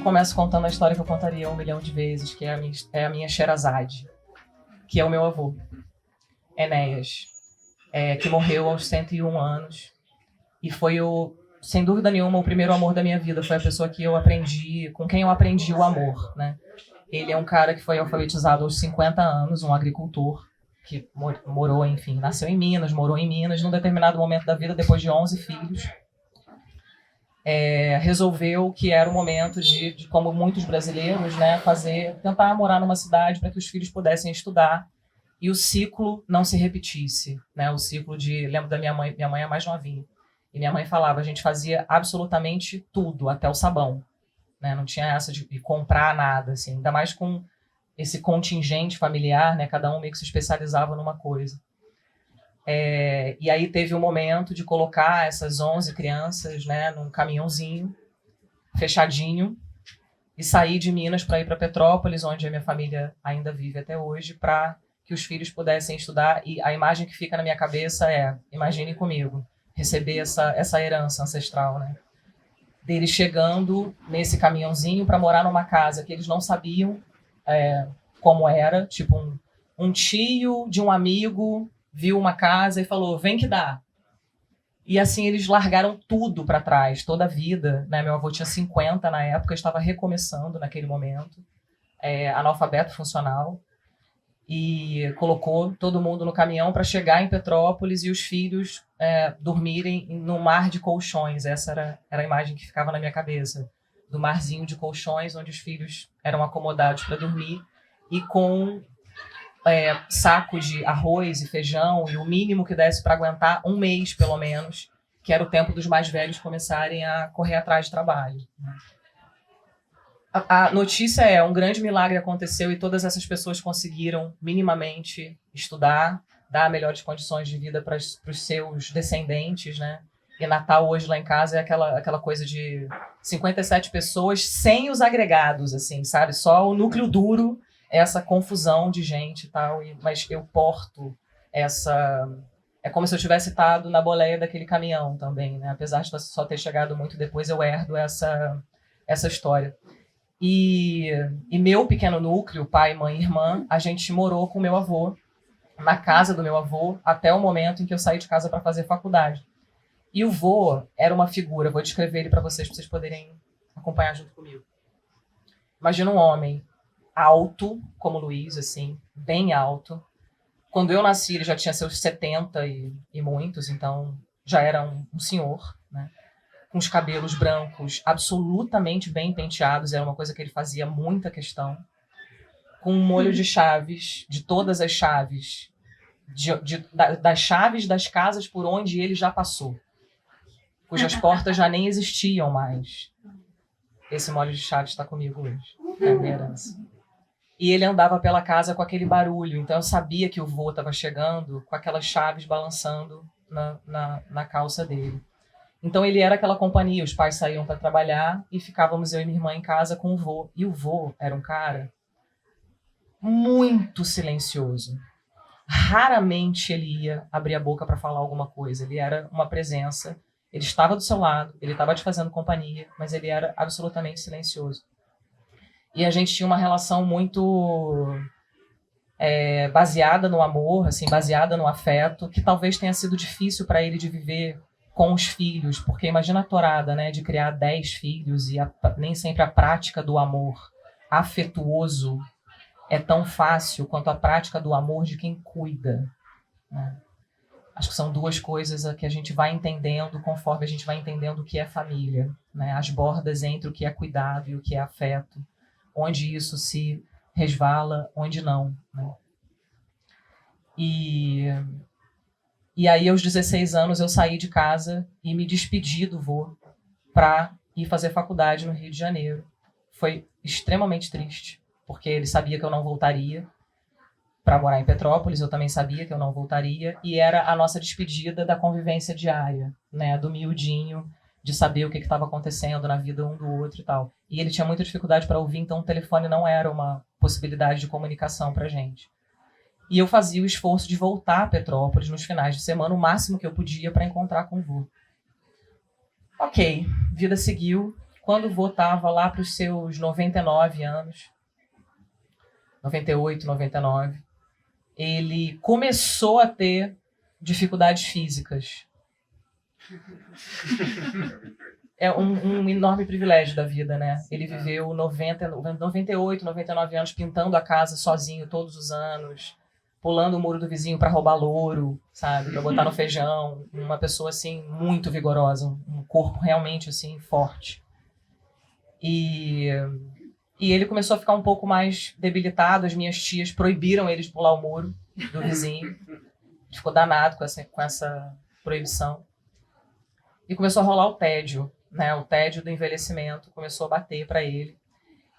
começo contando a história que eu contaria 1 milhão de vezes, que é a minha Sherazade, que é o meu avô, Enéas, que morreu aos 101 anos. E foi, sem dúvida nenhuma, o primeiro amor da minha vida. Foi a pessoa com quem eu aprendi o amor, né? Ele é um cara que foi alfabetizado aos 50 anos, um agricultor, que morou, enfim, nasceu em Minas, morou em Minas, num determinado momento da vida, depois de 11 filhos, resolveu que era o momento de como muitos brasileiros, né, tentar morar numa cidade para que os filhos pudessem estudar e o ciclo não se repetisse, né? O ciclo lembro da minha mãe é mais novinha, e minha mãe falava, a gente fazia absolutamente tudo, até o sabão, né? Não tinha essa de comprar nada, assim, ainda mais com esse contingente familiar, né? Cada um meio que se especializava numa coisa. E aí teve um momento de colocar essas 11 crianças, né, num caminhãozinho fechadinho e sair de Minas para ir para Petrópolis, onde a minha família ainda vive até hoje, para que os filhos pudessem estudar. E a imagem que fica na minha cabeça imagine comigo, receber essa herança ancestral, né? Deles chegando nesse caminhãozinho para morar numa casa que eles não sabiam como era, tipo um tio de um amigo viu uma casa e falou, vem que dá. E assim eles largaram tudo para trás, toda a vida, né? Meu avô tinha 50 na época, estava recomeçando naquele momento, analfabeto funcional, e colocou todo mundo no caminhão para chegar em Petrópolis e os filhos dormirem no mar de colchões. Essa era a imagem que ficava na minha cabeça, do marzinho de colchões, onde os filhos eram acomodados para dormir, e com saco de arroz e feijão, e o mínimo que desse para aguentar 1 mês, pelo menos, que era o tempo dos mais velhos começarem a correr atrás de trabalho. A notícia um grande milagre aconteceu e todas essas pessoas conseguiram minimamente estudar, dar melhores condições de vida para os seus descendentes, né? E Natal hoje lá em casa é aquela coisa de 57 pessoas sem os agregados, assim, sabe? Só o núcleo duro, essa confusão de gente e tal, mas eu porto essa... É como se eu tivesse estado na boleia daquele caminhão também, né? Apesar de só ter chegado muito depois, eu herdo essa história. E meu pequeno núcleo, pai, mãe e irmã, a gente morou com meu avô, na casa do meu avô, até o momento em que eu saí de casa para fazer faculdade. E o vô era uma figura, vou descrever ele para vocês poderem acompanhar junto comigo. Imagina um homem alto, como o Luiz, assim, bem alto. Quando eu nasci, ele já tinha seus 70 e muitos, então já era um senhor, né? Com os cabelos brancos absolutamente bem penteados, era uma coisa que ele fazia muita questão. Com um molho de chaves, de todas as chaves, das chaves das casas por onde ele já passou, cujas portas já nem existiam mais. Esse molho de chaves está comigo hoje, é a minha herança. E ele andava pela casa com aquele barulho, então eu sabia que o vô estava chegando com aquelas chaves balançando na calça dele. Então ele era aquela companhia, os pais saíam para trabalhar e ficávamos eu e minha irmã em casa com o vô. E o vô era um cara muito silencioso. Raramente ele ia abrir a boca para falar alguma coisa. Ele era uma presença, ele estava do seu lado, ele estava te fazendo companhia, mas ele era absolutamente silencioso. E a gente tinha uma relação muito baseada no amor, assim, baseada no afeto, que talvez tenha sido difícil para ele de viver com os filhos, porque imagina a torada, né, de criar 10 filhos e nem sempre a prática do amor afetuoso é tão fácil quanto a prática do amor de quem cuida, né? Acho que são duas coisas que a gente vai entendendo conforme a gente vai entendendo o que é família, né? As bordas entre o que é cuidado e o que é afeto, onde isso se resvala, onde não, né? E aí, aos 16 anos, eu saí de casa e me despedi do vô para ir fazer faculdade no Rio de Janeiro. Foi extremamente triste, porque ele sabia que eu não voltaria para morar em Petrópolis, eu também sabia que eu não voltaria, e era a nossa despedida da convivência diária, né, do miudinho, de saber o que estava acontecendo na vida um do outro e tal. E ele tinha muita dificuldade para ouvir, então o telefone não era uma possibilidade de comunicação para a gente. E eu fazia o esforço de voltar a Petrópolis nos finais de semana, o máximo que eu podia, para encontrar com o vô. Ok, vida seguiu. quando o vô estava lá para os seus 99 anos, 98, 99, ele começou a ter dificuldades físicas. É um enorme privilégio da vida, né? Ele viveu 98, 99 anos pintando a casa sozinho todos os anos, pulando o muro do vizinho para roubar louro, sabe? Para botar no feijão. Uma pessoa, assim, muito vigorosa. Um corpo realmente, assim, forte. E ele começou a ficar um pouco mais debilitado. As minhas tias proibiram ele de pular o muro do vizinho. Ficou danado com essa proibição. E começou a rolar o tédio, né? O tédio do envelhecimento começou a bater para ele.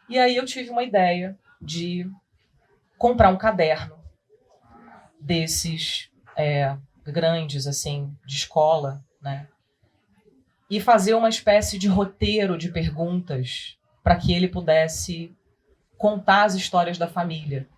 E aí eu tive uma ideia de comprar um caderno desses grandes, assim, de escola, né? E fazer uma espécie de roteiro de perguntas para que ele pudesse contar as histórias da família.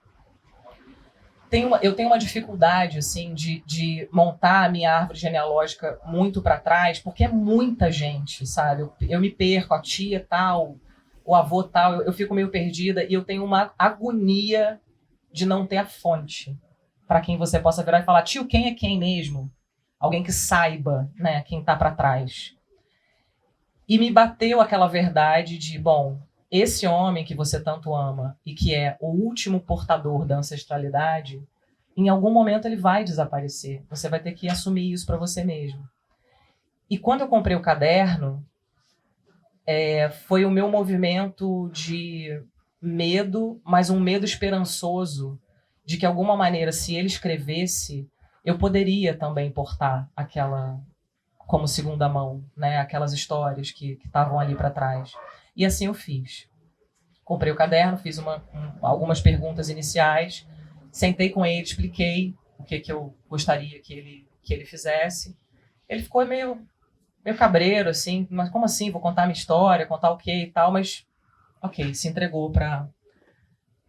Eu tenho uma dificuldade, assim, de montar a minha árvore genealógica muito para trás, porque é muita gente, sabe? Eu me perco, a tia tal, o avô tal, eu fico meio perdida e eu tenho uma agonia de não ter a fonte para quem você possa virar e falar, tio, quem é quem mesmo? Alguém que saiba, né, quem está para trás. E me bateu aquela verdade de, bom, esse homem que você tanto ama e que é o último portador da ancestralidade, em algum momento ele vai desaparecer. Você vai ter que assumir isso para você mesmo. E quando eu comprei o caderno, foi o meu movimento de medo, mas um medo esperançoso de que, de alguma maneira, se ele escrevesse, eu poderia também portar aquela como segunda mão, né? Aquelas histórias que estavam ali para trás. E assim eu fiz. Comprei o caderno, fiz algumas perguntas iniciais, sentei com ele, expliquei o que eu gostaria que ele fizesse. Ele ficou meio cabreiro, assim, mas como assim? Vou contar minha história, contar o quê e tal, mas ok, se entregou para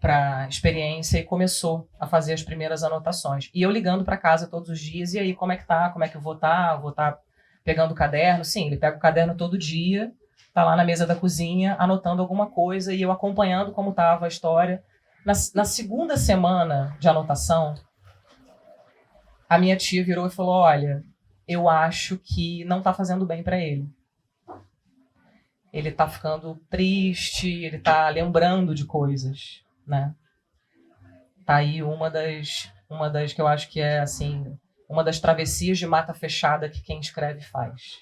a experiência e começou a fazer as primeiras anotações. E eu ligando para casa todos os dias, e aí, como é que tá? Como é que eu vou estar? Vou estar pegando o caderno? Sim, ele pega o caderno todo dia, tá lá na mesa da cozinha, anotando alguma coisa, e eu acompanhando como estava a história. Na segunda semana de anotação, a minha tia virou e falou, olha, eu acho que não tá fazendo bem para ele. Ele tá ficando triste, ele tá lembrando de coisas, né? Tá aí uma das que eu acho que é, assim, uma das travessias de mata fechada que quem escreve faz.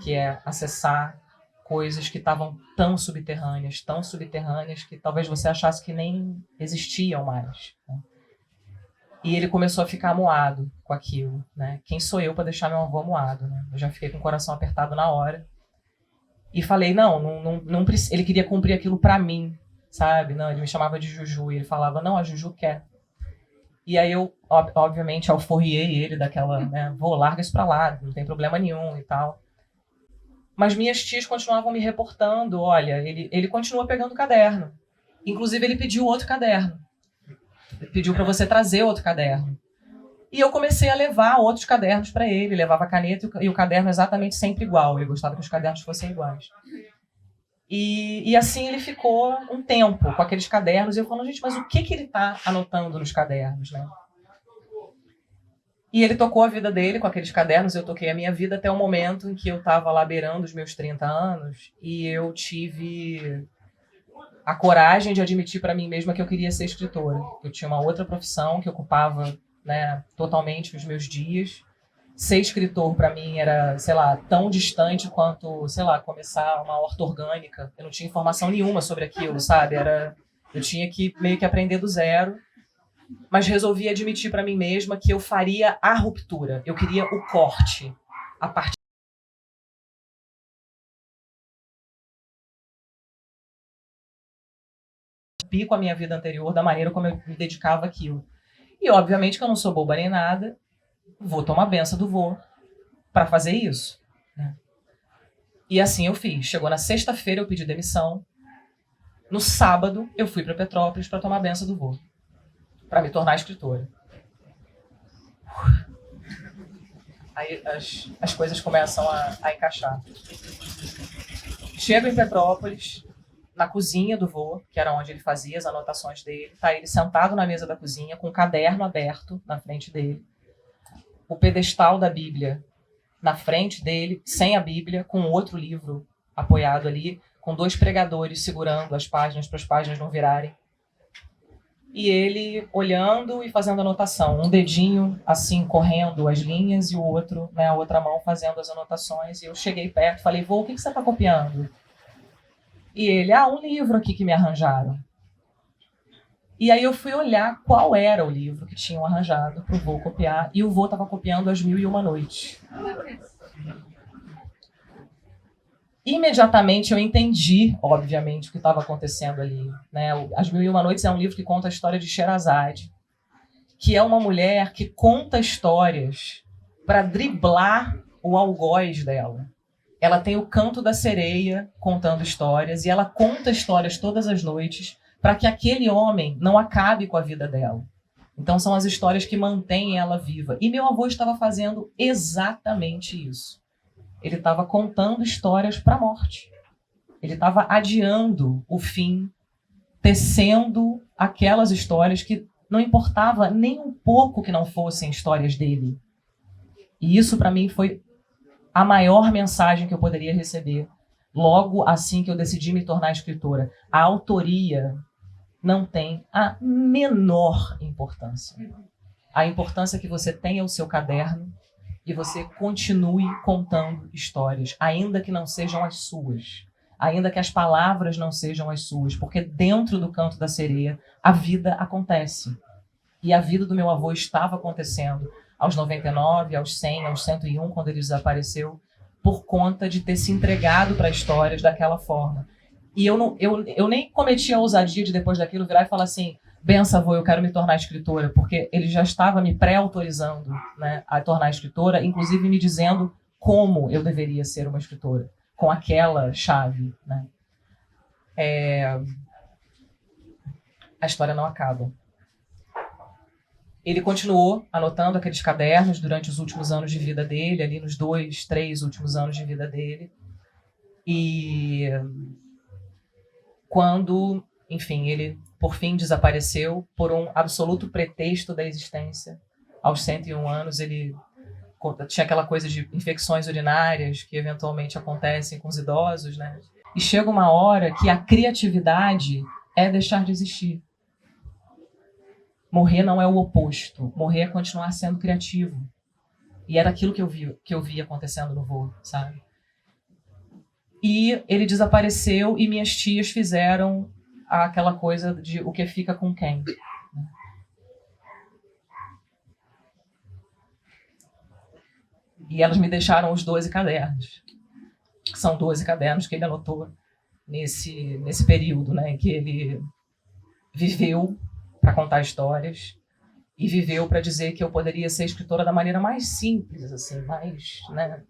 Que é acessar coisas que estavam tão subterrâneas que talvez você achasse que nem existiam mais, né? E ele começou a ficar amuado com aquilo, né? Quem sou eu para deixar meu avô amuado, né? Eu já fiquei com o coração apertado na hora. E falei, não ele queria cumprir aquilo para mim, sabe? Não, ele me chamava de Juju e ele falava, não, a Juju quer. E aí eu, obviamente, alforriei ele daquela, né? Vou, larga isso pra lá, não tem problema nenhum e tal. Mas minhas tias continuavam me reportando, olha, ele continua pegando o caderno. Inclusive, ele pediu outro caderno. Ele pediu para você trazer outro caderno. E eu comecei a levar outros cadernos para ele. Levava a caneta e o caderno exatamente sempre igual. Ele gostava que os cadernos fossem iguais. E assim ele ficou um tempo com aqueles cadernos. E eu falando, gente, mas o que ele está anotando nos cadernos, né? E ele tocou a vida dele com aqueles cadernos, eu toquei a minha vida até o momento em que eu estava lá beirando os meus 30 anos e eu tive a coragem de admitir para mim mesma que eu queria ser escritora. Eu tinha uma outra profissão que ocupava, né, totalmente os meus dias. Ser escritor para mim era, sei lá, tão distante quanto, sei lá, começar uma horta orgânica. Eu não tinha informação nenhuma sobre aquilo, sabe? Eu tinha que meio que aprender do zero. Mas resolvi admitir para mim mesma que eu faria a ruptura. Eu queria o corte. A partir com a minha vida anterior, da maneira como eu me dedicava àquilo. E obviamente que eu não sou boba nem nada. Vou tomar a benção do vô para fazer isso, né? E assim eu fiz. Chegou na sexta-feira, eu pedi demissão. No sábado, eu fui para Petrópolis para tomar a benção do vô, para me tornar escritora. Aí as coisas começam a encaixar. Chego em Petrópolis, na cozinha do vô, que era onde ele fazia as anotações dele. Tá ele sentado na mesa da cozinha, com o caderno aberto na frente dele. O pedestal da Bíblia na frente dele, sem a Bíblia, com outro livro apoiado ali, com 2 pregadores segurando as páginas para as páginas não virarem. E ele olhando e fazendo anotação. Um dedinho, assim, correndo as linhas e o outro, né, a outra mão fazendo as anotações. E eu cheguei perto e falei, vô, o que você está copiando? E ele, um livro aqui que me arranjaram. E aí eu fui olhar qual era o livro que tinham arranjado para o vô copiar. E o vô estava copiando As Mil e Uma Noites. Imediatamente eu entendi, obviamente, o que estava acontecendo ali, né? As Mil e Uma Noites é um livro que conta a história de Sherazade, que é uma mulher que conta histórias para driblar o algoz dela. Ela tem o canto da sereia contando histórias, e ela conta histórias todas as noites para que aquele homem não acabe com a vida dela. Então são as histórias que mantêm ela viva. E meu avô estava fazendo exatamente isso. Ele estava contando histórias para a morte. Ele estava adiando o fim, tecendo aquelas histórias que não importava nem um pouco que não fossem histórias dele. E isso, para mim, foi a maior mensagem que eu poderia receber logo assim que eu decidi me tornar escritora. A autoria não tem a menor importância. A importância que você tem é o seu caderno, e você continue contando histórias, ainda que não sejam as suas, ainda que as palavras não sejam as suas, porque dentro do canto da sereia a vida acontece. E a vida do meu avô estava acontecendo aos 99, aos 100, aos 101, quando ele desapareceu, por conta de ter se entregado para histórias daquela forma. E eu nem cometi a ousadia de, depois daquilo, virar e falar assim, benção, avô, eu quero me tornar escritora, porque ele já estava me pré-autorizando, né, a tornar escritora, inclusive me dizendo como eu deveria ser uma escritora, com aquela chave, né? A história não acaba. Ele continuou anotando aqueles cadernos durante os últimos anos de vida dele, ali nos 2, 3 últimos anos de vida dele. E quando, enfim, ele por fim desapareceu por um absoluto pretexto da existência. Aos 101 anos, ele tinha aquela coisa de infecções urinárias que eventualmente acontecem com os idosos, né? E chega uma hora que a criatividade é deixar de existir. Morrer não é o oposto. Morrer é continuar sendo criativo. E era aquilo que eu vi acontecendo no vô, sabe? E ele desapareceu e minhas tias fizeram aquela coisa de o que fica com quem. E elas me deixaram os 12 cadernos. São 12 cadernos que ele anotou nesse período, né, em que ele viveu para contar histórias e viveu para dizer que eu poderia ser escritora da maneira mais simples, assim, mais, né,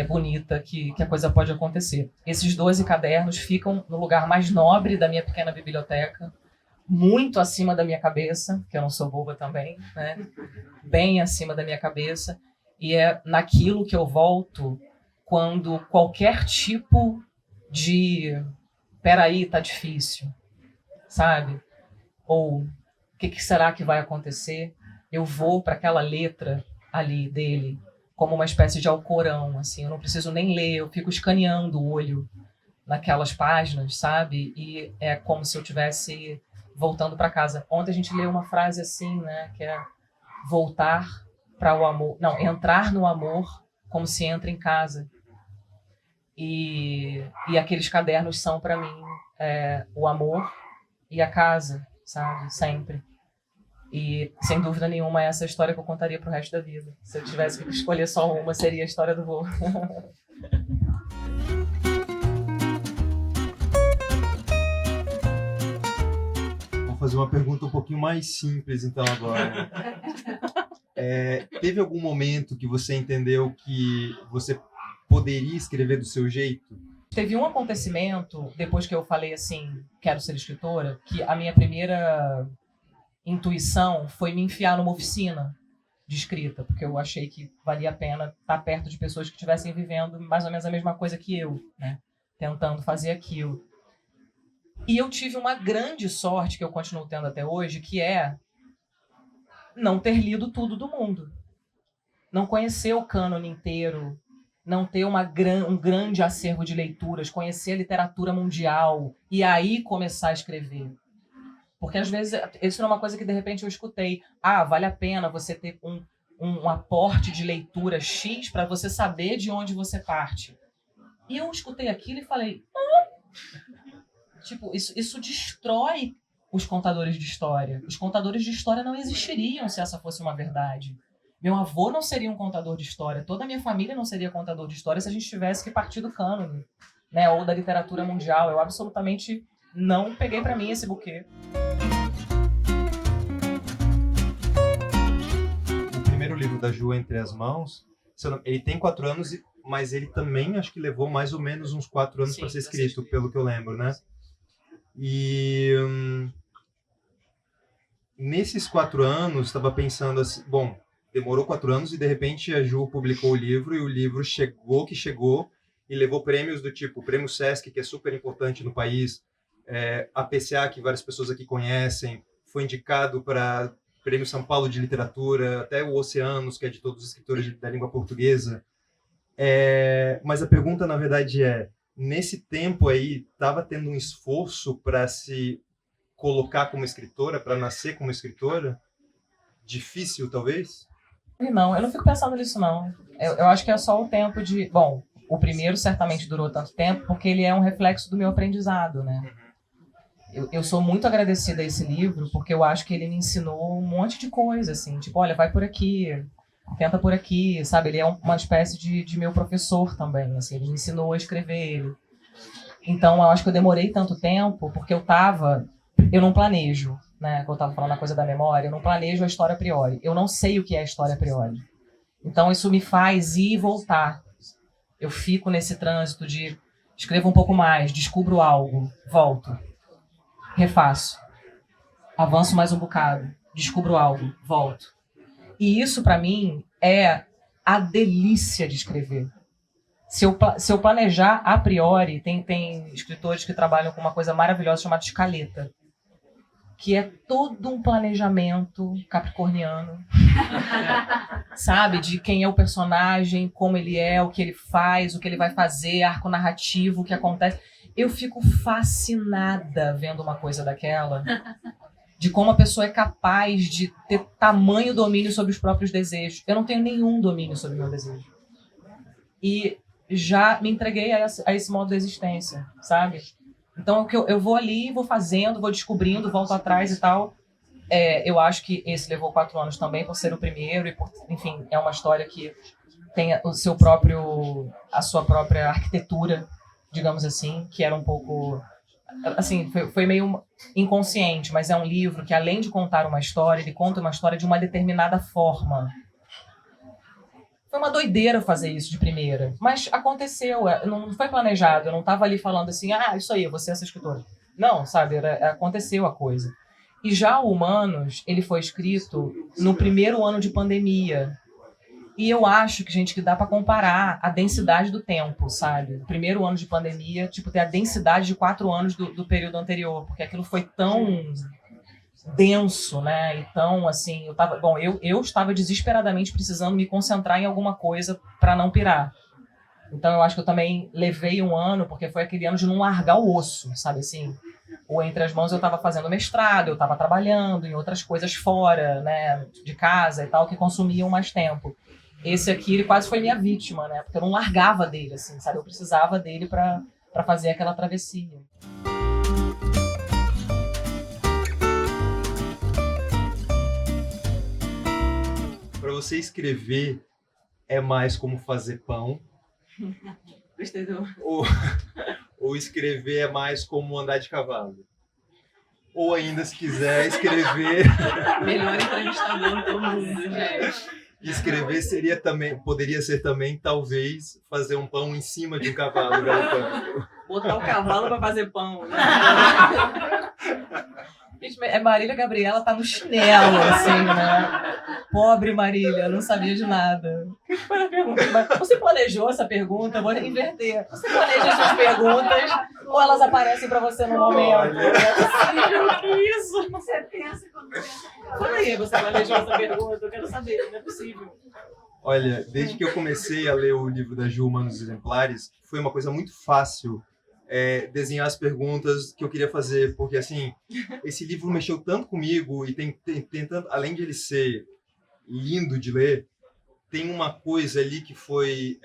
bonita que a coisa pode acontecer. Esses 12 cadernos ficam no lugar mais nobre da minha pequena biblioteca, muito acima da minha cabeça, que eu não sou boba também, né? Bem acima da minha cabeça, e é naquilo que eu volto quando qualquer tipo de peraí, tá difícil, sabe? Ou o que será que vai acontecer? Eu vou para aquela letra ali dele, como uma espécie de alcorão, assim, eu não preciso nem ler, eu fico escaneando o olho naquelas páginas, sabe? E é como se eu estivesse voltando para casa. Ontem a gente leu uma frase assim, né, que é voltar para o amor, não, entrar no amor como se entra em casa. E aqueles cadernos são para mim o amor e a casa, sabe? Sempre. E, sem dúvida nenhuma, essa é a história que eu contaria pro resto da vida. Se eu tivesse que escolher só uma, seria a história do vô. Vou fazer uma pergunta um pouquinho mais simples, então, agora. Teve algum momento que você entendeu que você poderia escrever do seu jeito? Teve um acontecimento, depois que eu falei assim, quero ser escritora, que a minha primeira intuição foi me enfiar numa oficina de escrita, porque eu achei que valia a pena estar perto de pessoas que estivessem vivendo mais ou menos a mesma coisa que eu, né? tentando fazer aquilo. E eu tive uma grande sorte, que eu continuo tendo até hoje, que é não ter lido tudo do mundo. Não conhecer o cânone inteiro, não ter um grande acervo de leituras, conhecer a literatura mundial e aí começar a escrever. Porque às vezes, isso é uma coisa que de repente eu escutei. Vale a pena você ter um aporte de leitura X para você saber de onde você parte. E eu escutei aquilo e falei... Tipo, isso destrói os contadores de história. Os contadores de história não existiriam se essa fosse uma verdade. Meu avô não seria um contador de história. Toda a minha família não seria contador de história se a gente tivesse que partir do cânone, né? Ou da literatura mundial. Eu absolutamente não peguei para mim esse buquê. O primeiro livro da Ju, Entre as Mãos, ele tem 4 anos, mas ele também acho que levou mais ou menos uns 4 anos para ser escrito, pelo que eu lembro, né? E nesses 4 anos, estava pensando assim, bom, demorou 4 anos e de repente a Ju publicou o livro e o livro chegou e levou prêmios do tipo Prêmio Sesc, que é super importante no país, a PCA, que várias pessoas aqui conhecem, foi indicado para Prêmio São Paulo de Literatura, até o Oceanos, que é de todos os escritores da língua portuguesa. Mas a pergunta, na verdade, nesse tempo aí, estava tendo um esforço para se colocar como escritora, para nascer como escritora? Difícil, talvez? Não, eu não fico pensando nisso, não. Eu acho que é só o tempo de... Bom, o primeiro certamente durou tanto tempo porque ele é um reflexo do meu aprendizado, né? Eu sou muito agradecida a esse livro porque eu acho que ele me ensinou um monte de coisa, assim. Tipo, olha, vai por aqui, tenta por aqui, sabe? Ele é uma espécie de meu professor também, assim. Ele me ensinou a escrever ele. Então, eu acho que eu demorei tanto tempo porque eu não planejo, né? Quando eu estava falando a coisa da memória, eu não planejo a história a priori. Eu não sei o que é a história a priori. Então, isso me faz ir e voltar. Eu fico nesse trânsito de escrevo um pouco mais, descubro algo, volto, refaço, avanço mais um bocado, descubro algo, volto. E isso, para mim, é a delícia de escrever. Se eu planejar a priori, tem escritores que trabalham com uma coisa maravilhosa chamada escaleta, que é todo um planejamento capricorniano, sabe? De quem é o personagem, como ele é, o que ele faz, o que ele vai fazer, arco narrativo, o que acontece. Eu fico fascinada vendo uma coisa daquela, de como a pessoa é capaz de ter tamanho domínio sobre os próprios desejos. Eu não tenho nenhum domínio sobre o meu desejo. E já me entreguei a esse modo de existência, sabe? Então, eu vou ali, vou fazendo, vou descobrindo, volto atrás e tal. Eu acho que esse levou 4 anos também, por ser o primeiro. E, enfim, é uma história que tem a sua própria arquitetura, digamos assim, que era um pouco... Assim, foi meio inconsciente, mas é um livro que, além de contar uma história, ele conta uma história de uma determinada forma. Foi uma doideira fazer isso de primeira, mas aconteceu, não foi planejado, eu não estava ali falando assim, isso aí, eu vou ser essa escritora. Não, sabe, aconteceu a coisa. E já o Humanos, ele foi escrito no primeiro ano de pandemia. E eu acho que dá para comparar a densidade do tempo, sabe? O primeiro ano de pandemia, tem a densidade de 4 anos do período anterior, porque aquilo foi tão denso, né? Então, assim, eu estava desesperadamente precisando me concentrar em alguma coisa para não pirar. Então, eu acho que eu também levei 1 ano, porque foi aquele ano de não largar o osso, sabe assim? Ou Entre as Mãos eu estava fazendo mestrado, eu estava trabalhando em outras coisas fora, né, de casa e tal, que consumiam mais tempo. Esse aqui, ele quase foi minha vítima, né? Porque eu não largava dele, assim, sabe? Eu precisava dele para fazer aquela travessia. Para você escrever, é mais como fazer pão? Gostei do... Ou escrever é mais como andar de cavalo? Ou ainda, se quiser, escrever... Melhor entrevistador do mundo, gente. Escrever poderia ser também, talvez, fazer um pão em cima de um cavalo galopando. Botar o cavalo para fazer pão, né? Gente, Marília Gabriela tá no chinelo, assim, né? Pobre Marília, não sabia de nada. O que foi a pergunta? Você planejou essa pergunta? Vou inverter. Você planeja suas perguntas ou elas aparecem pra você no momento? Não é possível, que isso? Você pensa quando pensa. Fala aí, você planejou essa pergunta? Eu quero saber, não é possível. Olha, desde que eu comecei a ler o livro da Ju, Humanos Exemplares, foi uma coisa muito fácil desenhar as perguntas que eu queria fazer, porque, assim, esse livro mexeu tanto comigo e tem tanto, além de ele ser lindo de ler, tem uma coisa ali que foi,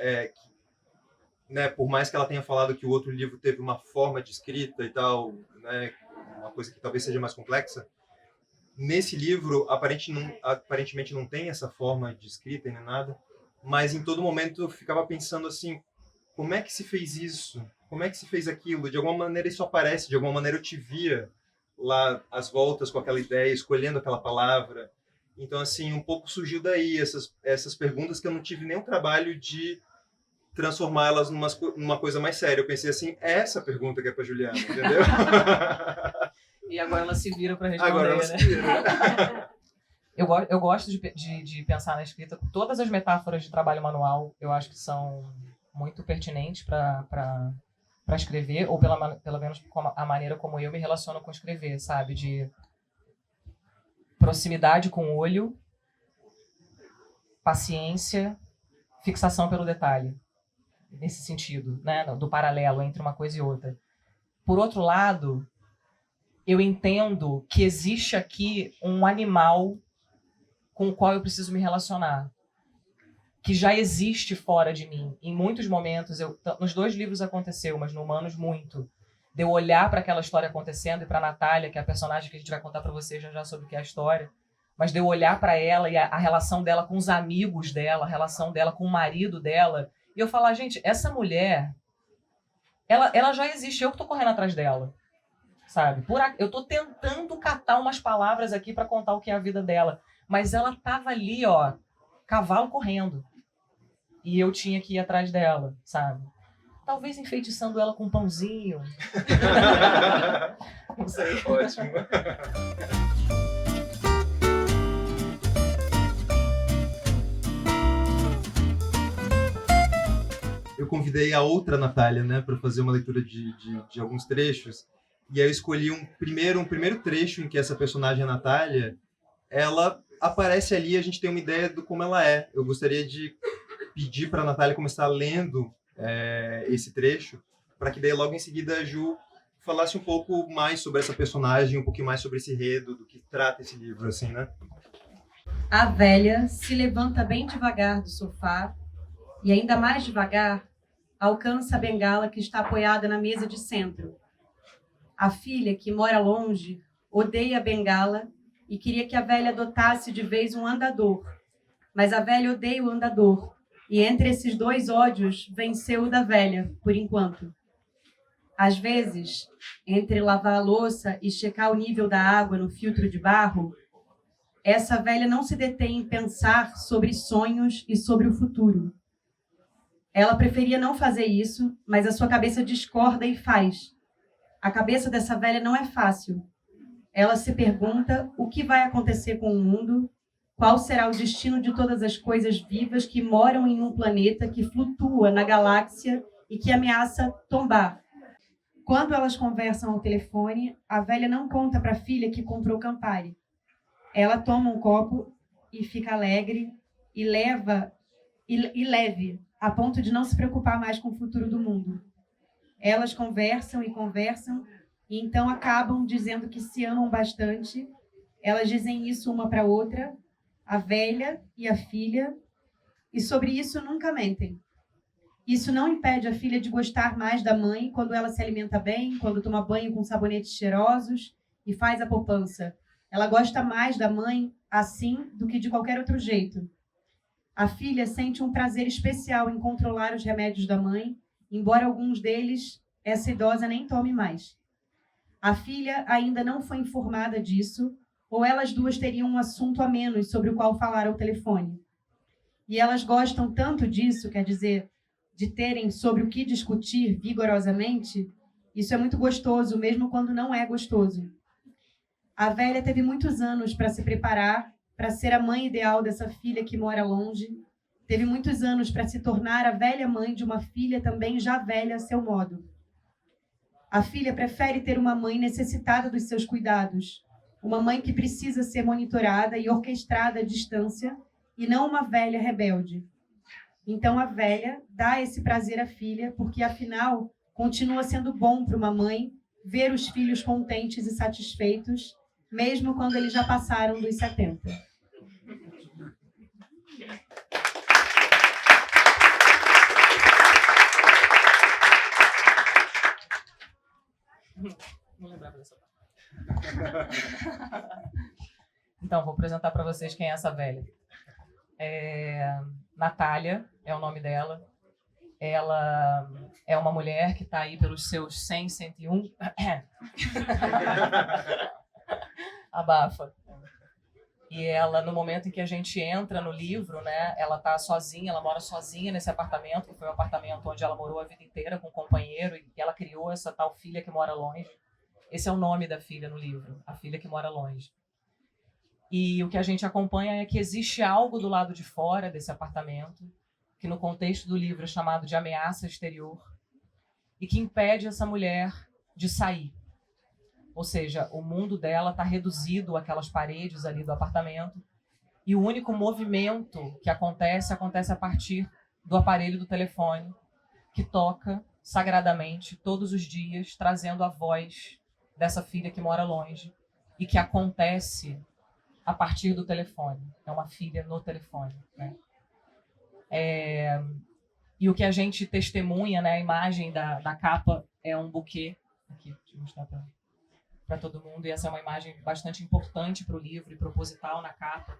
né, por mais que ela tenha falado que o outro livro teve uma forma de escrita e tal, né, uma coisa que talvez seja mais complexa, nesse livro, aparentemente não tem essa forma de escrita nem nada, mas em todo momento eu ficava pensando assim, como é que se fez isso? Como é que se fez aquilo? De alguma maneira isso aparece, de alguma maneira eu te via lá às voltas com aquela ideia, escolhendo aquela palavra. Então, assim, um pouco surgiu daí essas perguntas que eu não tive nenhum trabalho de transformá-las numa coisa mais séria. Eu pensei assim, é essa pergunta que é para Juliana, entendeu? E agora ela se vira para responder, agora ela né? se vira. Eu gosto de pensar na escrita. Todas as metáforas de trabalho manual eu acho que são muito pertinentes para escrever, ou pelo menos a maneira como eu me relaciono com escrever, sabe? De proximidade com o olho, paciência, fixação pelo detalhe. Nesse sentido, né? Do paralelo entre uma coisa e outra. Por outro lado, eu entendo que existe aqui um animal com o qual eu preciso me relacionar, que já existe fora de mim. Em muitos momentos, nos 2 livros aconteceu, mas no Humanos muito, de eu olhar para aquela história acontecendo e para a Natália, que é a personagem que a gente vai contar para vocês já sobre o que é a história, mas de eu olhar para ela e a relação dela com os amigos dela, a relação dela com o marido dela, e eu falar, gente, essa mulher, ela já existe, eu que estou correndo atrás dela. Sabe? Eu tô tentando catar umas palavras aqui para contar o que é a vida dela, mas ela tava ali, ó, cavalo correndo. E eu tinha que ir atrás dela, sabe? Talvez enfeitiçando ela com um pãozinho. Não sei. Ótimo. Eu convidei a outra Natália, né, para fazer uma leitura de alguns trechos. E aí eu escolhi um primeiro trecho em que essa personagem, a Natália, ela aparece ali e a gente tem uma ideia de como ela é. Eu gostaria de pedir para a Natália começar lendo esse trecho, para que daí logo em seguida a Ju falasse um pouco mais sobre essa personagem, um pouquinho mais sobre esse enredo, do que trata esse livro, assim, né? A velha se levanta bem devagar do sofá e, ainda mais devagar, alcança a bengala que está apoiada na mesa de centro. A filha, que mora longe, odeia a bengala e queria que a velha adotasse de vez um andador. Mas a velha odeia o andador, e entre esses 2 ódios venceu o da velha, por enquanto. Às vezes, entre lavar a louça e checar o nível da água no filtro de barro, essa velha não se detém em pensar sobre sonhos e sobre o futuro. Ela preferia não fazer isso, mas a sua cabeça discorda e faz. A cabeça dessa velha não é fácil. Ela se pergunta o que vai acontecer com o mundo, qual será o destino de todas as coisas vivas que moram em um planeta que flutua na galáxia e que ameaça tombar. Quando elas conversam ao telefone, a velha não conta para a filha que comprou Campari. Ela toma um copo e fica alegre e leve, a ponto de não se preocupar mais com o futuro do mundo. Elas conversam e conversam e então acabam dizendo que se amam bastante. Elas dizem isso uma para outra, a velha e a filha, e sobre isso nunca mentem. Isso não impede a filha de gostar mais da mãe quando ela se alimenta bem, quando toma banho com sabonetes cheirosos e faz a poupança. Ela gosta mais da mãe assim do que de qualquer outro jeito. A filha sente um prazer especial em controlar os remédios da mãe, embora alguns deles essa idosa nem tome mais. A filha ainda não foi informada disso, ou elas duas teriam um assunto a menos sobre o qual falar ao telefone. E elas gostam tanto disso, quer dizer, de terem sobre o que discutir vigorosamente, isso é muito gostoso, mesmo quando não é gostoso. A velha teve muitos anos para se preparar para ser a mãe ideal dessa filha que mora longe. Teve muitos anos para se tornar a velha mãe de uma filha também já velha a seu modo. A filha prefere ter uma mãe necessitada dos seus cuidados, uma mãe que precisa ser monitorada e orquestrada à distância, e não uma velha rebelde. Então a velha dá esse prazer à filha, porque afinal continua sendo bom para uma mãe ver os filhos contentes e satisfeitos, mesmo quando eles já passaram dos 70. Não lembrava dessa parte. Então, vou apresentar para vocês quem é essa velha. Natália é o nome dela. Ela é uma mulher que está aí pelos seus 100, 101. Abafa. E ela, no momento em que a gente entra no livro, né, ela tá sozinha, ela mora sozinha nesse apartamento, que foi o apartamento onde ela morou a vida inteira com um companheiro, e ela criou essa tal filha que mora longe. Esse é o nome da filha no livro, a filha que mora longe. E o que a gente acompanha é que existe algo do lado de fora desse apartamento, que no contexto do livro é chamado de ameaça exterior, e que impede essa mulher de sair. Ou seja, o mundo dela está reduzido àquelas paredes ali do apartamento, e o único movimento que acontece a partir do aparelho do telefone, que toca sagradamente todos os dias, trazendo a voz dessa filha que mora longe, e que acontece a partir do telefone. É uma filha no telefone, né? E o que a gente testemunha, né, a imagem da capa é um buquê. Aqui, deixa eu mostrar para todo mundo. E essa é uma imagem bastante importante para o livro e proposital na capa,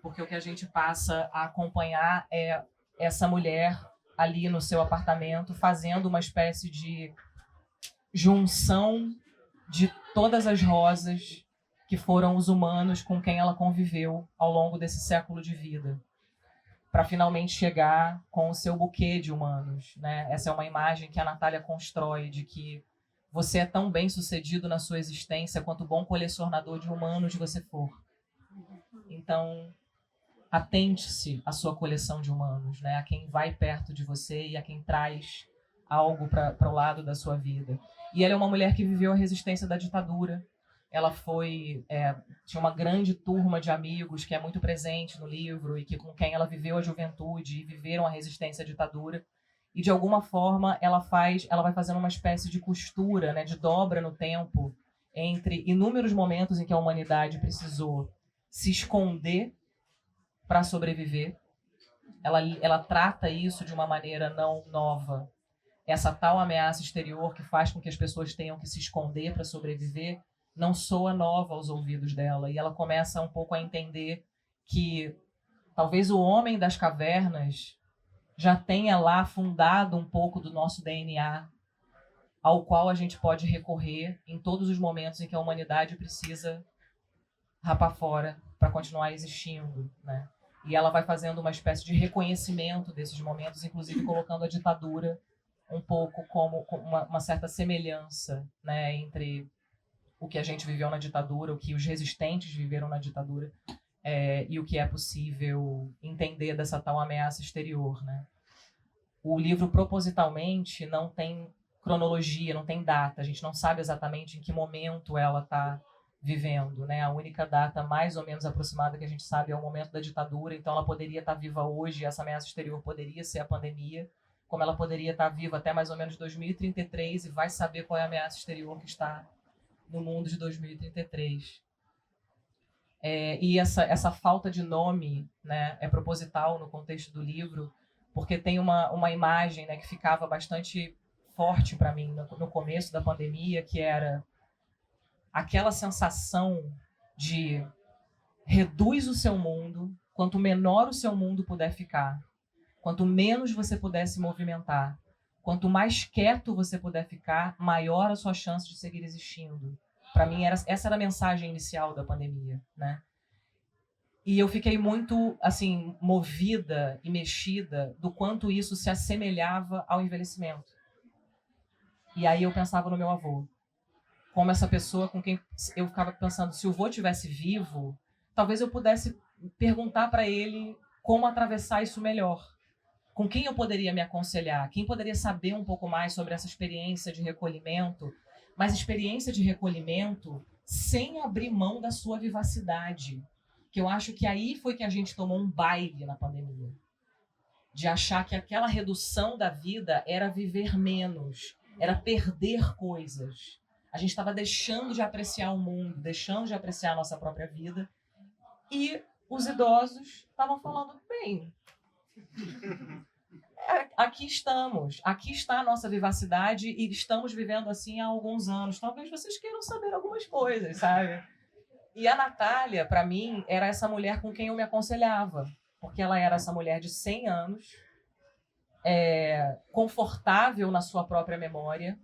porque o que a gente passa a acompanhar é essa mulher ali no seu apartamento fazendo uma espécie de junção de todas as rosas que foram os humanos com quem ela conviveu ao longo desse século de vida, para finalmente chegar com o seu buquê de humanos, né? Essa é uma imagem que a Natália constrói de que você é tão bem sucedido na sua existência quanto bom colecionador de humanos você for. Então, atente-se à sua coleção de humanos, né? A quem vai perto de você e a quem traz algo para o lado da sua vida. E ela é uma mulher que viveu a resistência da ditadura. Ela tinha uma grande turma de amigos que é muito presente no livro e que com quem ela viveu a juventude e viveram a resistência à ditadura. E, de alguma forma, ela vai fazendo uma espécie de costura, né, de dobra no tempo entre inúmeros momentos em que a humanidade precisou se esconder para sobreviver. Ela trata isso de uma maneira não nova. Essa tal ameaça exterior que faz com que as pessoas tenham que se esconder para sobreviver não soa nova aos ouvidos dela. E ela começa um pouco a entender que talvez o homem das cavernas já tenha lá fundado um pouco do nosso DNA, ao qual a gente pode recorrer em todos os momentos em que a humanidade precisa rapar fora para continuar existindo, né? E ela vai fazendo uma espécie de reconhecimento desses momentos, inclusive colocando a ditadura um pouco como uma certa semelhança, né, entre o que a gente viveu na ditadura, o que os resistentes viveram na ditadura, e o que é possível entender dessa tal ameaça exterior, né? O livro, propositalmente, não tem cronologia, não tem data. A gente não sabe exatamente em que momento ela está vivendo, né? A única data mais ou menos aproximada que a gente sabe é o momento da ditadura, então ela poderia estar viva hoje, essa ameaça exterior poderia ser a pandemia, como ela poderia estar viva até mais ou menos 2033, e vai saber qual é a ameaça exterior que está no mundo de 2033. E essa falta de nome, né, é proposital no contexto do livro, porque tem uma imagem, né, que ficava bastante forte para mim no começo da pandemia, que era aquela sensação de reduz o seu mundo, quanto menor o seu mundo puder ficar, quanto menos você puder se movimentar, quanto mais quieto você puder ficar, maior a sua chance de seguir existindo. Para mim, essa era a mensagem inicial da pandemia, né? E eu fiquei muito, assim, movida e mexida do quanto isso se assemelhava ao envelhecimento. E aí eu pensava no meu avô. como essa pessoa com quem eu ficava pensando, se o vô tivesse vivo, talvez eu pudesse perguntar para ele como atravessar isso melhor. Com quem eu poderia me aconselhar? Quem poderia saber um pouco mais sobre essa experiência de recolhimento? Mas experiência de recolhimento sem abrir mão da sua vivacidade. Que eu acho que aí foi que a gente tomou um baile na pandemia. De achar que aquela redução da vida era viver menos, era perder coisas. A gente estava deixando de apreciar o mundo, deixando de apreciar a nossa própria vida. E os idosos estavam falando, bem, aqui estamos, aqui está a nossa vivacidade e estamos vivendo assim há alguns anos. Talvez vocês queiram saber algumas coisas, sabe? E a Natália, para mim, era essa mulher com quem eu me aconselhava. Porque ela era essa mulher de 100 anos, confortável na sua própria memória,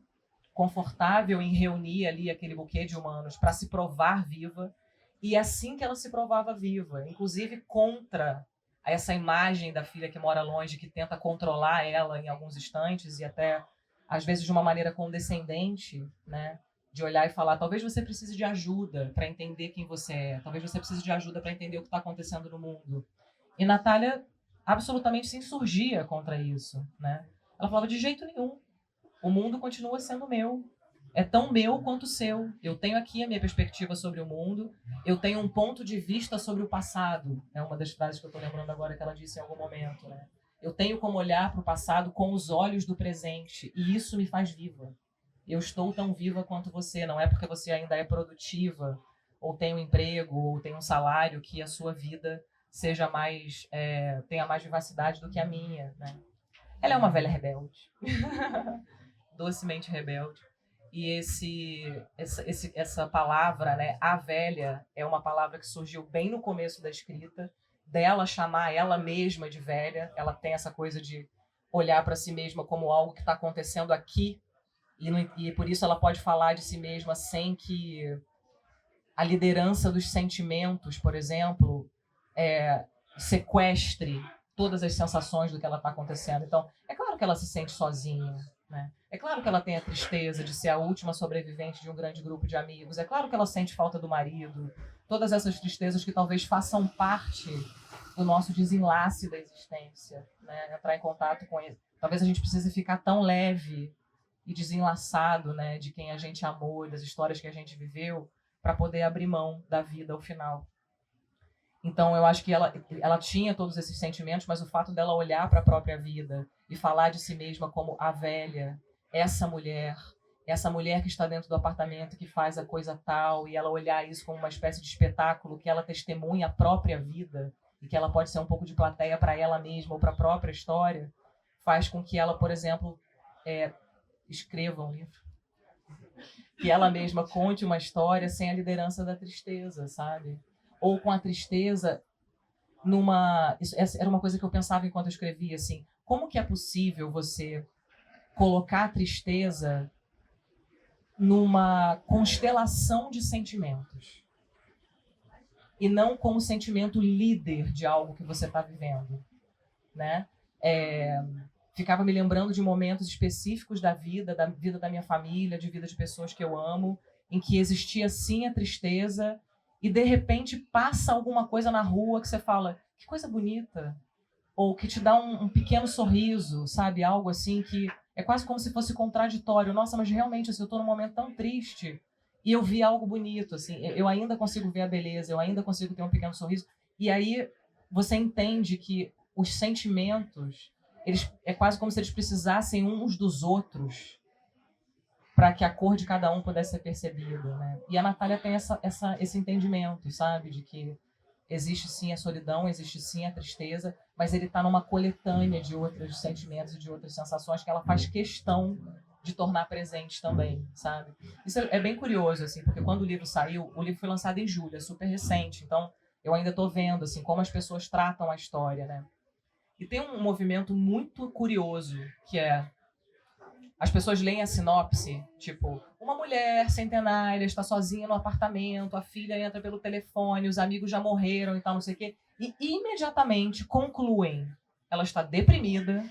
confortável em reunir ali aquele buquê de humanos para se provar viva. E assim que ela se provava viva, inclusive contra essa imagem da filha que mora longe, que tenta controlar ela em alguns instantes e até, às vezes, de uma maneira condescendente, né? De olhar e falar, talvez você precise de ajuda para entender quem você é, talvez você precise de ajuda para entender o que está acontecendo no mundo. E Natália absolutamente se insurgia contra isso, né? Ela falava, de jeito nenhum, o mundo continua sendo meu, é tão meu quanto seu. Eu tenho aqui a minha perspectiva sobre o mundo, eu tenho um ponto de vista sobre o passado. É uma das frases que eu estou lembrando agora que ela disse em algum momento, né? Eu tenho como olhar para o passado com os olhos do presente, e isso me faz viva. Eu estou tão viva quanto você, não é porque você ainda é produtiva, ou tem um emprego, ou tem um salário, que a sua vida seja mais, tenha mais vivacidade do que a minha, né? Ela é uma velha rebelde, docemente rebelde. E essa palavra, né, a velha, é uma palavra que surgiu bem no começo da escrita, dela chamar ela mesma de velha. Ela tem essa coisa de olhar para si mesma como algo que está acontecendo aqui, e por isso ela pode falar de si mesma sem que a liderança dos sentimentos, por exemplo, sequestre todas as sensações do que ela está acontecendo. Então, é claro que ela se sente sozinha, né? É claro que ela tem a tristeza de ser a última sobrevivente de um grande grupo de amigos. É claro que ela sente falta do marido. Todas essas tristezas que talvez façam parte do nosso desenlace da existência, né? Entrar em contato com ele. Talvez a gente precise ficar tão leve e desenlaçado, né, de quem a gente amou, das histórias que a gente viveu, para poder abrir mão da vida ao final. Então, eu acho que ela tinha todos esses sentimentos, mas o fato dela olhar para a própria vida e falar de si mesma como a velha, essa mulher que está dentro do apartamento, que faz a coisa tal, e ela olhar isso como uma espécie de espetáculo que ela testemunha a própria vida e que ela pode ser um pouco de plateia para ela mesma ou para a própria história, faz com que ela, por exemplo, escreva um livro. Que ela mesma conte uma história sem a liderança da tristeza, sabe? Ou com a tristeza essa era uma coisa que eu pensava enquanto eu escrevia, assim, como que é possível você colocar a tristeza numa constelação de sentimentos e não como sentimento líder de algo que você está vivendo, né? Ficava me lembrando de momentos específicos da vida da minha família, de vida de pessoas que eu amo, em que existia sim a tristeza e de repente passa alguma coisa na rua que você fala, que coisa bonita, ou que te dá um pequeno sorriso, sabe? Algo assim que é quase como se fosse contraditório. Nossa, mas realmente assim, eu estou num momento tão triste e eu vi algo bonito, assim, eu ainda consigo ver a beleza, eu ainda consigo ter um pequeno sorriso. E aí você entende que os sentimentos, é quase como se eles precisassem uns dos outros para que a cor de cada um pudesse ser percebida, né? E a Natália tem esse entendimento, sabe? De que existe sim a solidão, existe sim a tristeza, mas ele está numa coletânea de outros sentimentos e de outras sensações que ela faz questão de tornar presentes também, sabe? Isso é bem curioso, assim, porque quando o livro saiu, o livro foi lançado em julho, é super recente, então eu ainda estou vendo, assim, como as pessoas tratam a história, né? E tem um movimento muito curioso, que é as pessoas leem a sinopse, tipo, uma mulher centenária está sozinha no apartamento, a filha entra pelo telefone, os amigos já morreram e tal, não sei o quê, e imediatamente concluem, ela está deprimida,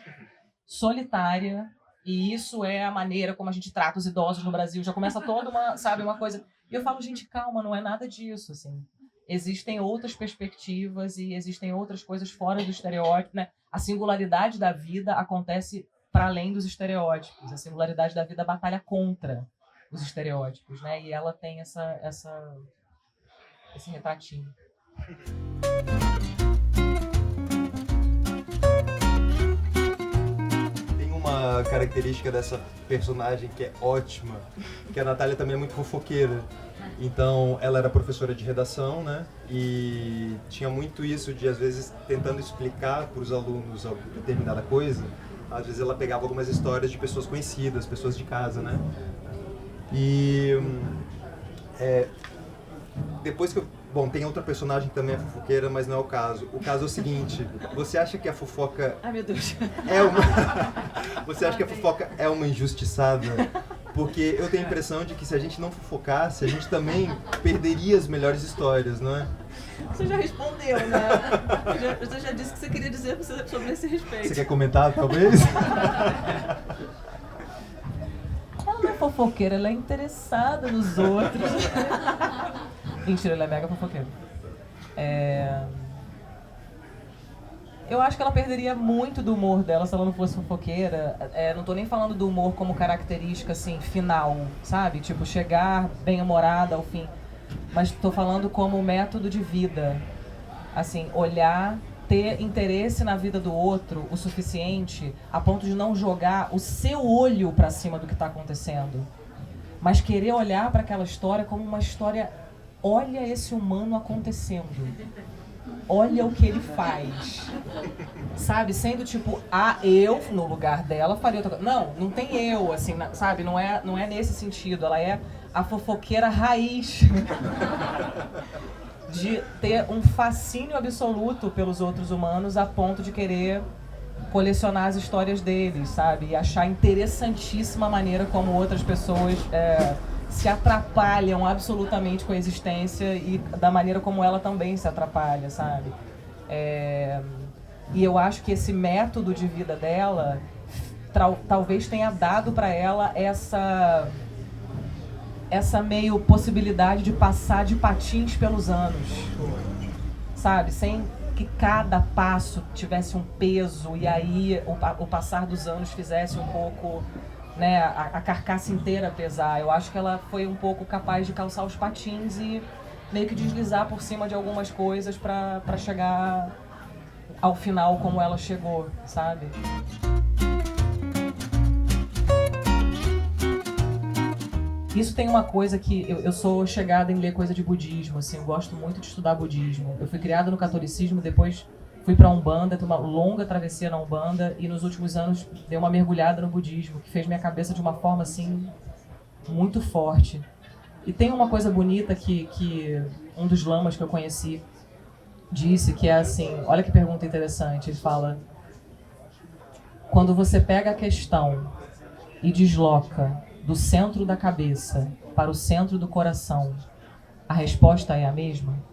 solitária E isso é a maneira como a gente trata os idosos no Brasil. Já começa toda uma coisa... E eu falo, gente, calma, não é nada disso, assim. Existem outras perspectivas e existem outras coisas fora do estereótipo, né? A singularidade da vida acontece para além dos estereótipos. A singularidade da vida batalha contra os estereótipos, né? E ela tem esse retratinho. Tem uma característica dessa personagem que é ótima, que a Natália também é muito fofoqueira. Então, ela era professora de redação, né? E tinha muito isso de, às vezes, tentando explicar para os alunos determinada coisa. Às vezes ela pegava algumas histórias de pessoas conhecidas, pessoas de casa, né? E depois que bom, tem outra personagem que também é fofoqueira, mas não é o caso. O caso é o seguinte, você acha que a fofoca... Ai, meu Deus. Você acha que a fofoca é uma injustiçada? Porque eu tenho a impressão de que se a gente não fofocasse, a gente também perderia as melhores histórias, não é? Você já respondeu, né? Você já disse o que você queria dizer sobre esse respeito. Você quer comentar, talvez? Ela não é fofoqueira, ela é interessada nos outros. Mentira, ela é mega fofoqueira. Eu acho que ela perderia muito do humor dela se ela não fosse fofoqueira. Não tô nem falando do humor como característica, assim, final, sabe? Tipo, chegar bem-humorada ao fim. Mas tô falando como método de vida. Assim, olhar, ter interesse na vida do outro o suficiente a ponto de não jogar o seu olho pra cima do que tá acontecendo. Mas querer olhar para aquela história como uma história... Olha esse humano acontecendo. Olha o que ele faz. Sabe? Sendo tipo, eu, no lugar dela, faria outra coisa. Não tem eu, assim, sabe? Não é nesse sentido. Ela é a fofoqueira raiz. De ter um fascínio absoluto pelos outros humanos a ponto de querer colecionar as histórias deles, sabe? E achar interessantíssima a maneira como outras pessoas... se atrapalham absolutamente com a existência e da maneira como ela também se atrapalha, sabe? E eu acho que esse método de vida dela talvez tenha dado para ela essa meio possibilidade de passar de patins pelos anos, sabe? Sem que cada passo tivesse um peso e aí o passar dos anos fizesse um pouco... Né, a carcaça inteira pesar. Eu acho que ela foi um pouco capaz de calçar os patins e meio que deslizar por cima de algumas coisas pra chegar ao final como ela chegou, sabe? Isso tem uma coisa que... Eu sou chegada em ler coisa de budismo, assim, eu gosto muito de estudar budismo. Eu fui criada no catolicismo, depois... Fui para a Umbanda, uma longa travessia na Umbanda e nos últimos anos dei uma mergulhada no budismo, que fez minha cabeça de uma forma assim muito forte. E tem uma coisa bonita que um dos lamas que eu conheci disse, que é assim, olha que pergunta interessante, ele fala: quando você pega a questão e desloca do centro da cabeça para o centro do coração, a resposta é a mesma?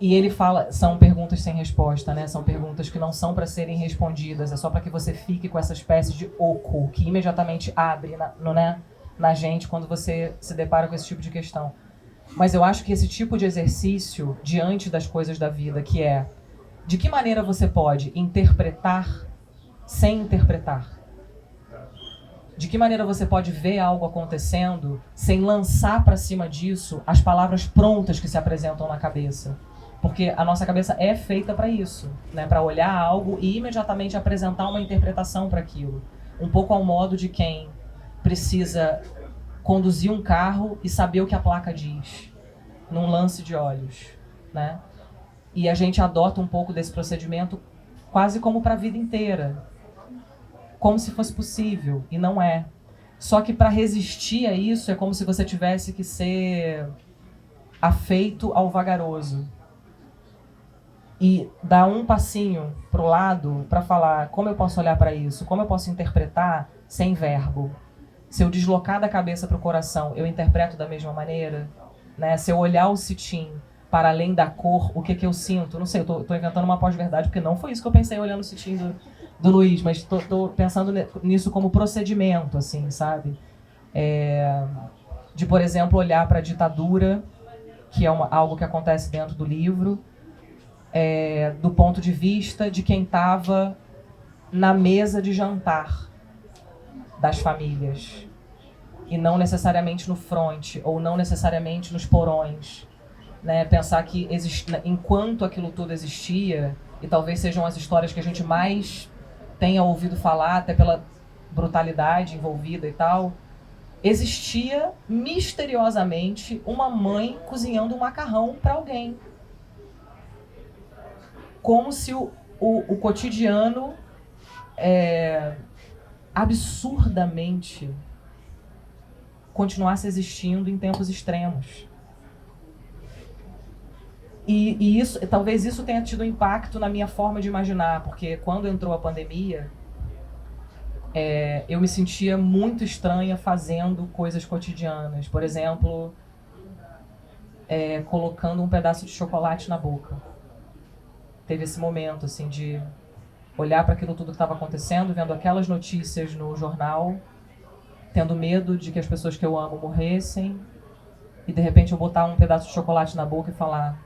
E ele fala, são perguntas sem resposta, né? São perguntas que não são para serem respondidas, é só para que você fique com essa espécie de oco que imediatamente abre na gente quando você se depara com esse tipo de questão. Mas eu acho que esse tipo de exercício diante das coisas da vida, que é de que maneira você pode interpretar sem interpretar? De que maneira você pode ver algo acontecendo sem lançar para cima disso as palavras prontas que se apresentam na cabeça? Porque a nossa cabeça é feita para isso, né? Para olhar algo e imediatamente apresentar uma interpretação para aquilo. Um pouco ao modo de quem precisa conduzir um carro e saber o que a placa diz, num lance de olhos, né? E a gente adota um pouco desse procedimento quase como para a vida inteira, como se fosse possível, e não é. Só que para resistir a isso é como se você tivesse que ser afeito ao vagaroso. E dar um passinho pro lado para falar como eu posso olhar para isso, como eu posso interpretar sem verbo. Se eu deslocar da cabeça para o coração, eu interpreto da mesma maneira, né? Se eu olhar o cetim para além da cor, o que eu sinto? Não sei, eu tô inventando uma pós-verdade, porque não foi isso que eu pensei olhando o cetim Do Luiz, mas tô pensando nisso como procedimento, assim, sabe? De, por exemplo, olhar para a ditadura, que é algo que acontece dentro do livro, do ponto de vista de quem estava na mesa de jantar das famílias, e não necessariamente no fronte, ou não necessariamente nos porões. Né? Pensar que enquanto aquilo tudo existia, e talvez sejam as histórias que a gente mais tenha ouvido falar, até pela brutalidade envolvida e tal, existia misteriosamente uma mãe cozinhando um macarrão para alguém. Como se o cotidiano absurdamente continuasse existindo em tempos extremos. E isso, talvez isso tenha tido impacto na minha forma de imaginar, porque quando entrou a pandemia, eu me sentia muito estranha fazendo coisas cotidianas. Por exemplo, colocando um pedaço de chocolate na boca. Teve esse momento assim, de olhar para aquilo tudo que estava acontecendo, vendo aquelas notícias no jornal, tendo medo de que as pessoas que eu amo morressem, e de repente eu botar um pedaço de chocolate na boca e falar: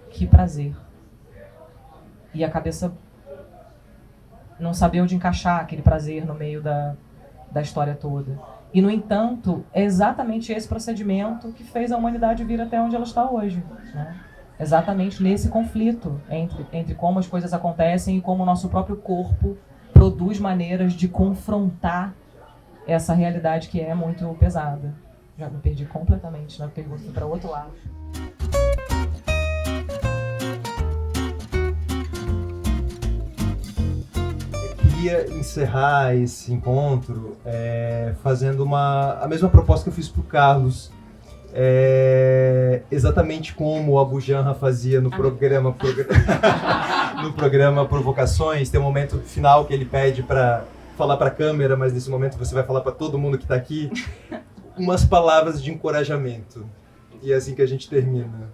que prazer. E a cabeça não sabia onde encaixar aquele prazer no meio da história toda. E, no entanto, é exatamente esse procedimento que fez a humanidade vir até onde ela está hoje. Né? Exatamente nesse conflito entre como as coisas acontecem e como o nosso próprio corpo produz maneiras de confrontar essa realidade que é muito pesada. Já me perdi completamente na pergunta, para o outro lado. Queria encerrar esse encontro fazendo a mesma proposta que eu fiz para o Carlos, exatamente como o Abu Janra fazia no programa no programa Provocações. Tem um momento final que ele pede para falar para a câmera, mas nesse momento você vai falar para todo mundo que está aqui umas palavras de encorajamento, e é assim que a gente termina.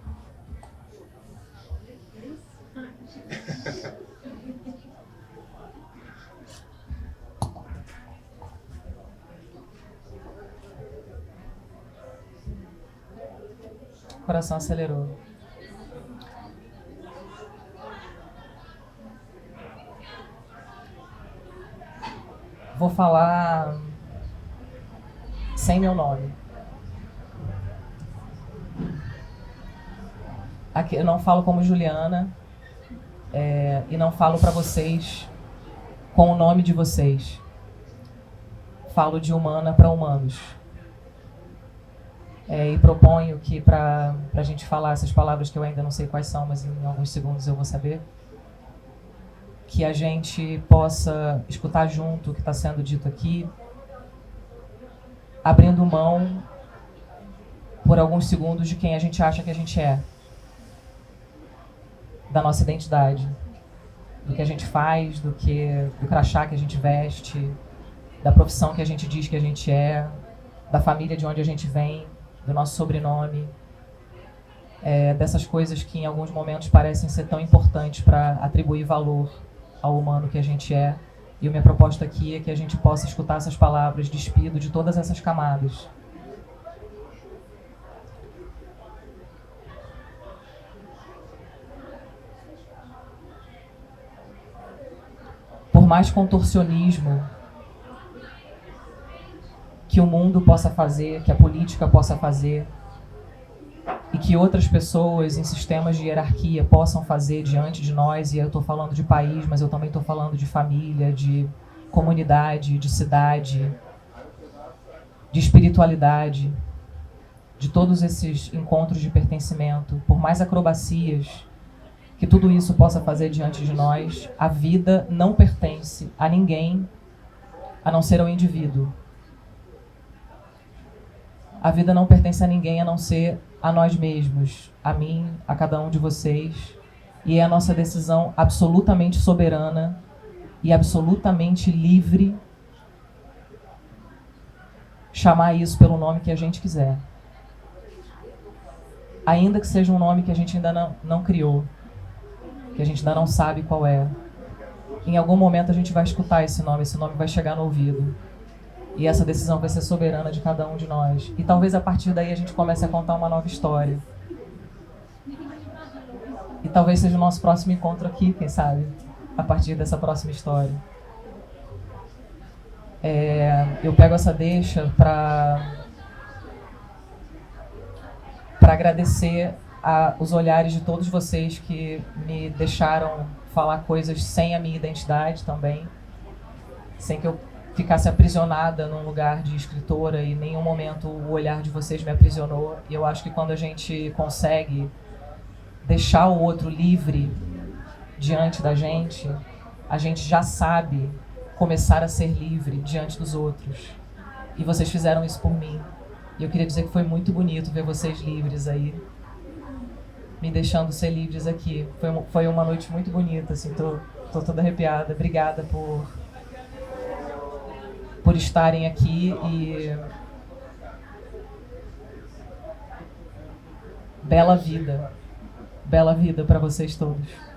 O coração acelerou. Vou falar sem meu nome. Aqui eu não falo como Juliana, e não falo para vocês com o nome de vocês. Falo de humana para humanos. E proponho que, para a gente falar essas palavras que eu ainda não sei quais são, mas em alguns segundos eu vou saber, que a gente possa escutar junto o que está sendo dito aqui, abrindo mão por alguns segundos de quem a gente acha que a gente é, da nossa identidade, do que a gente faz, do crachá que a gente veste, da profissão que a gente diz que a gente é, da família de onde a gente vem, do nosso sobrenome, dessas coisas que em alguns momentos parecem ser tão importantes para atribuir valor ao humano que a gente é. E a minha proposta aqui é que a gente possa escutar essas palavras despido de todas essas camadas. Por mais contorcionismo que o mundo possa fazer, que a política possa fazer, e que outras pessoas em sistemas de hierarquia possam fazer diante de nós, e eu estou falando de país, mas eu também estou falando de família, de comunidade, de cidade, de espiritualidade, de todos esses encontros de pertencimento, por mais acrobacias que tudo isso possa fazer diante de nós, a vida não pertence a ninguém a não ser ao indivíduo. A vida não pertence a ninguém a não ser a nós mesmos, a mim, a cada um de vocês, e é a nossa decisão absolutamente soberana e absolutamente livre chamar isso pelo nome que a gente quiser. Ainda que seja um nome que a gente ainda não criou, que a gente ainda não sabe qual é, em algum momento a gente vai escutar esse nome vai chegar no ouvido. E essa decisão vai ser soberana de cada um de nós. E talvez a partir daí a gente comece a contar uma nova história. E talvez seja o nosso próximo encontro aqui, quem sabe, a partir dessa próxima história. Eu pego essa deixa para agradecer os olhares de todos vocês que me deixaram falar coisas sem a minha identidade também, sem que eu ficasse aprisionada num lugar de escritora, e em nenhum momento o olhar de vocês me aprisionou. E eu acho que quando a gente consegue deixar o outro livre diante da gente, a gente já sabe começar a ser livre diante dos outros. E vocês fizeram isso por mim. E eu queria dizer que foi muito bonito ver vocês livres aí, me deixando ser livres aqui. Foi uma noite muito bonita, assim, tô toda arrepiada. Obrigada por estarem aqui e bela vida para vocês todos.